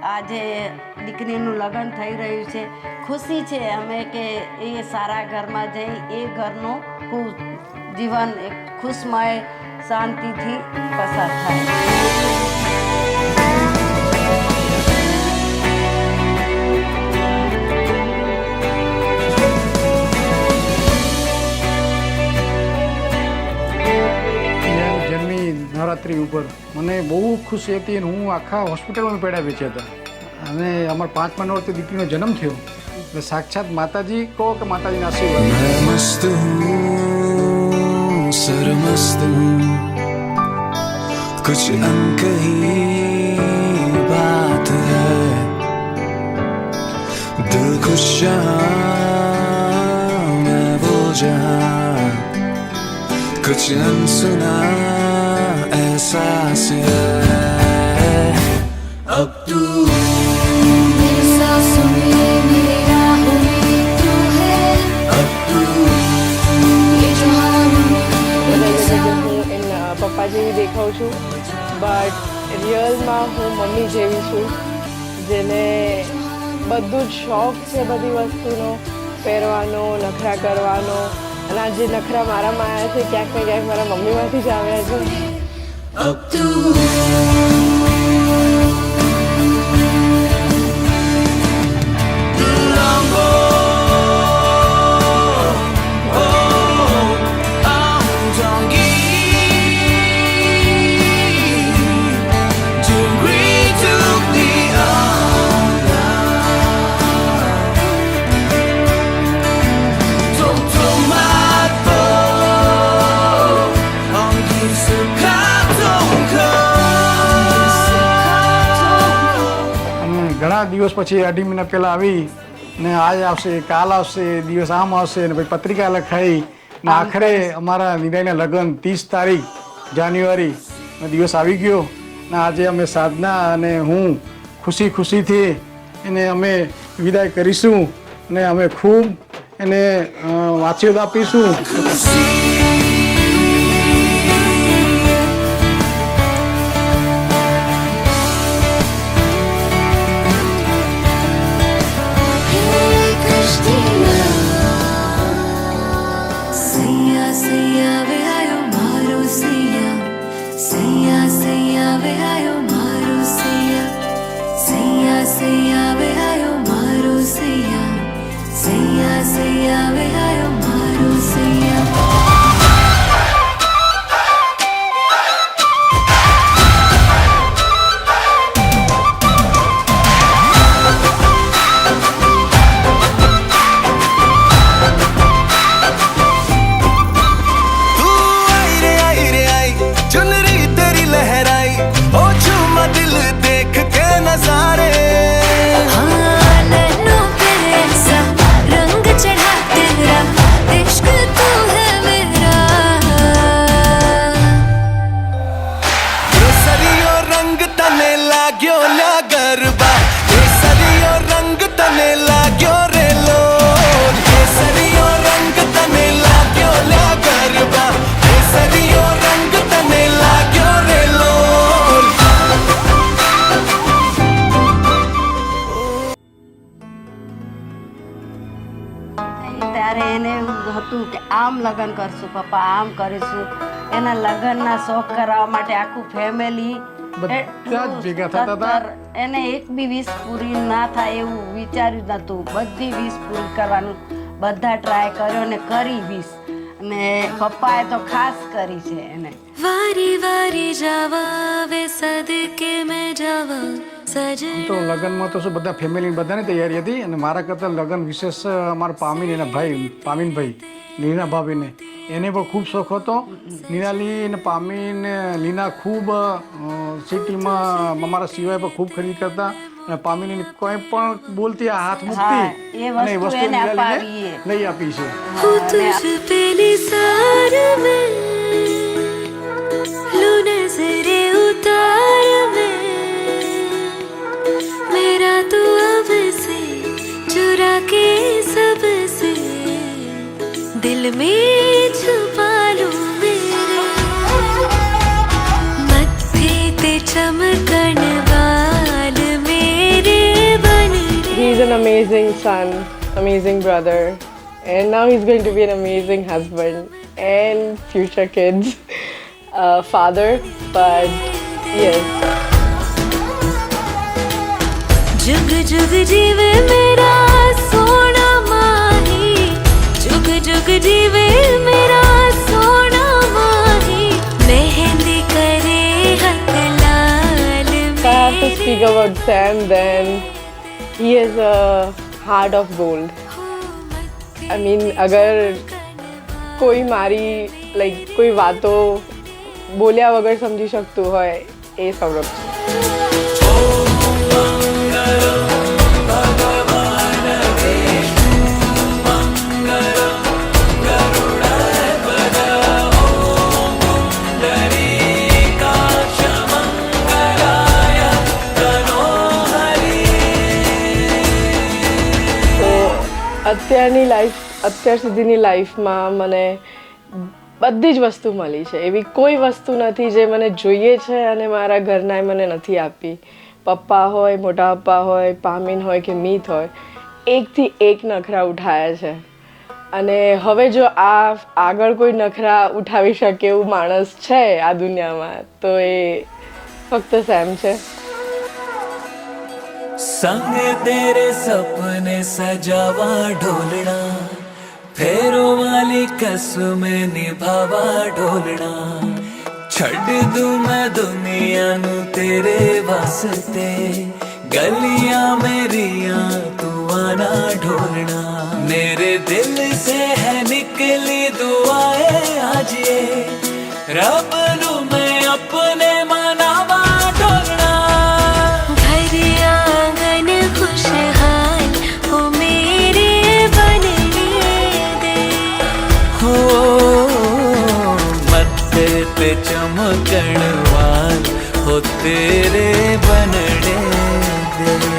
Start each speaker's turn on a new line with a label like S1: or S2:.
S1: આજે દીકરીનું લગ્ન થઈ રહ્યું છે, ખુશી છે અમે કે એ સારા ઘરમાં જઈ એ ઘરનું ખૂબ જીવન એક ખુશમય શાંતિથી પસાર થાય।
S2: નવરાત્રિ ઉપર મને બહુ ખુશી હતી અને હું આખા હોસ્પિટલમાં પેડા વેચ્યા હતા અને અમારા 5મા નોરતે દીકરીનો જન્મ થયો એટલે સાક્ષાત માતાજી કહો કે માતાજીના આશીર્વાદ।
S3: મસ્ત હું સરમસ્ત હું कुछ अनकही बात है दिल खुश जहाँ मैं वो जहाँ कुछ अनसुना एहसास है अब तू
S4: પપ્પા જેવી દેખાઉં છું બટ રિયલમાં હું મમ્મી જેવી છું જેને બધું જ શોખ છે બધી વસ્તુનો પહેરવાનો નખરા કરવાનો અને આ જે નખરા મારામાં આવ્યા છે ક્યાંક ને ક્યાંક મારા મમ્મીમાંથી જ આવ્યા છે।
S2: ઘણા દિવસ પછી 2.5 મહિના પહેલાં આવી ને આજ આવશે કાલ આવશે દિવસ આમ આવશે ને પછી પત્રિકા લખાઈ ને આખરે અમારા નિરાયના લગ્ન 30 તારીખ જાન્યુઆરી દિવસ આવી ગયો ને આજે અમે સાધના અને હું ખુશીથી એને અમે વિદાય કરીશું ને અમે ખૂબ એને આશીર્વાદ આપીશું।
S1: ત્યારે એને એવું હતું કે આમ લગ્ન કરશું પપ્પા આમ કરીશું એના લગ્નના શોખ કરાવવા માટે આખું ફેમિલી
S2: બધા જ ભેગા થતા હતા।
S1: એને એક બી વિશ પૂરી ના થાય એવું વિચાર્યું નહોતું, બધી વિશ પૂરી કરવાનું બધા ટ્રાય કર્યો ને કરી વિશ અને પપ્પાએ તો ખાસ કરી છે એને।
S5: વારી વારી જાવા વે સદકે મે જાવા
S2: તો લગ્નમાં તો શું બધા ફેમિલી બધાની તૈયારી હતી અને મારા કરતાં લગ્ન વિશેષ અમારા પામીન એના ભાઈ પામીનભાઈ લીના ભાભીને એને પણ ખૂબ શોખ હતો। નિરાલી અને પામીન લીના ખૂબ સિટીમાં અમારા સિવાય પણ ખૂબ ખરીદી કરતા અને પામીને કોઈ પણ બોલતી હાથ મૂકતી અને એ વસ્તુ નિરાલીને લઈ આપી છે।
S5: दिल में छुपा लूं मेरे मत्थे ते चमकन वाल में
S4: amazing son, amazing brother, and now he's going to be an amazing husband and future kids, father. But yes.
S5: जुग जुग जीवे मेरा सोना माही, जुग जुग जीवे मेरा सोना माही, मेहंदी करे हाथ लाल
S4: If I have to speak about Sam, then he has a heart of gold. I mean, अगर કોઈ મારી કોઈ વાતો બોલ્યા વગર સમજી શકતું હોય એ સૌરભ છે. અત્યાર સુધીની લાઈફમાં મને બધી જ વસ્તુ મળી છે. એવી કોઈ વસ્તુ નથી જે મને જોઈએ છે અને મારા ઘરનાએ મને નથી આપી. પપ્પા હોય, મોટા પપ્પા હોય, પામીન હોય કે મીત હોય, એકથી એક નખરા ઉઠાયા છે. અને હવે જો આગળ કોઈ નખરા ઉઠાવી શકે એવું માણસ છે આ દુનિયામાં તો એ ફક્ત સેમ છે.
S3: संग तेरे सपने सजावा ढोलना, फेरों वाली कसमें निभावा ढोलना, छड़ दूं मैं दुनिया नू तेरे वास्ते, गलियां मेरियां तू आना ढोलना. मेरे दिल से है निकली दुआएं आज ये, रब नू मैं अपने मनावा ढोलना.
S5: खुशहाल हो मेरे बनने दे,
S3: हो मत्थे पे चमकण वाल हो तेरे बनने दे.